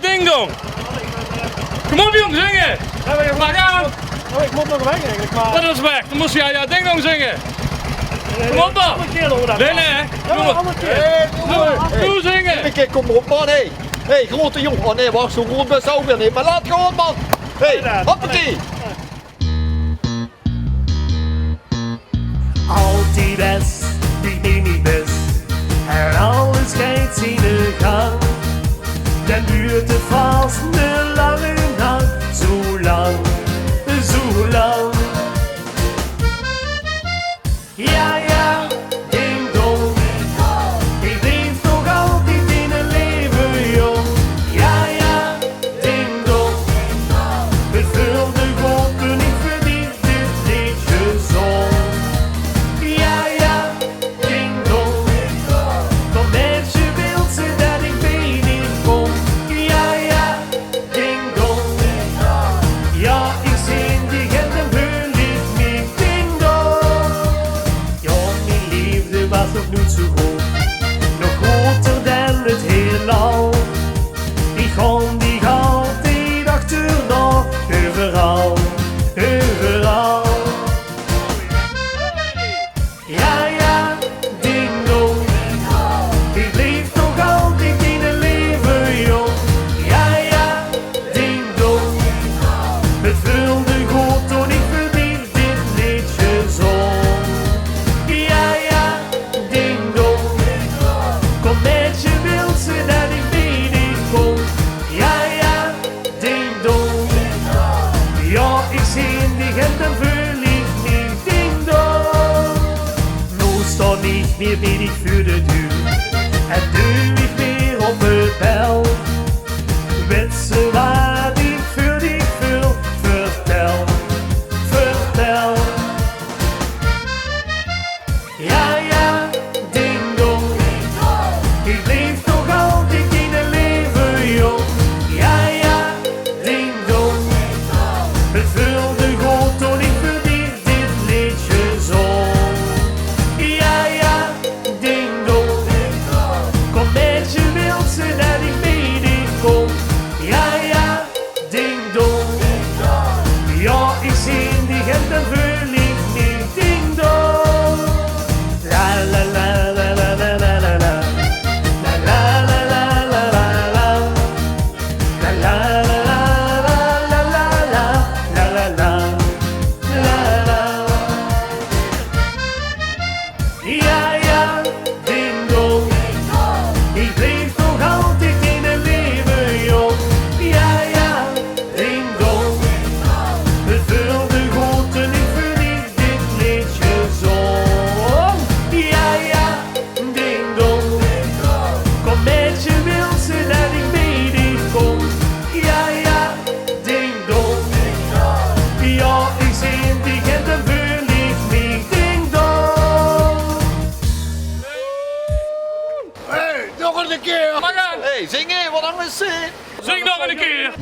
ja ding dong. Kom op jong, zingen. Maar aan. Oh, ik moet nog weg eigenlijk, maar... Wat is weg? Dan moest je ja ding dong zingen. Kom op dan. Andere keer doen we dat. Nee, nee. Doe Ja, het. andere keer. Doe zingen. Kijk, kom op man, hé. Hé, grote jongen. Oh nee, wacht, zo groot best ook weer niet. Maar laat gewoon man. Hé, hoppakee. Altijd best, die neem niet best. En alles gaat zijn gang. Dan duurt het vast een lange nacht. Zo lang, zo lang. Ja, ja, ding dong. Ik leef nog altijd in een leven jong. Ja, ja, ding dong. Het vulde goten, ik verdien dit liedje zong. Ja, ja, ding dong. Kom met je wilt ze dat ik weet niet kom. Ja, ja, ding dong. Ja, ik zing die gent en verliefd me, ding dong. Ja, mijn liefde was nog niet zo groot. Nog groter dan het heelal. Die gaat altijd achterna, overal, overal. Ja, ja, ding dong. Ik leef nog altijd in een leven jong. Ja, ja, ding dong. Het vulde goed toen ik verdien dit liedje zong. Ja, ja, ding dong. Kom met je wilt ze dat ik weet niet kom. Ja, ja, ding dong. Ja, ik zie in die gent en verliefd niet, ding dong. Nu staat niet meer ben ik voor de deur. En doe ik weer op het bel. Weet ze wat ik voor die wil, vertel, vertel. Ja, ja, ding dong. Ik leef nog altijd in een leven jong. Ja, ja, ding dong. Het vulde goed toen ik verdien dit liedje zong. Ja, ja, ding dong. Kom met je wilt ze dat ik weet niet kom. Ja, ja, ding dong. Ja, ik zie in die gent en verliefd niet, ding dong. La la la la la la la la la. La la la la la la la. La la la la la la la. La la la. La la. Ja, ja, ding dong. Ik leef nog altijd in een leven jong. Ja, ja, ding dong. Het vulde goed en ik verdien dit liedje zong. Ja, ja, ding dong. Kom met je wilt ze dat ik weet niet kom. Ja, ja, ding dong. Ja, ik zie in die gent en verliefd me, ding dong. Hé, nog een keer. Maar aan. Hé, zingen, wat anders zingen. Zing nog een keer.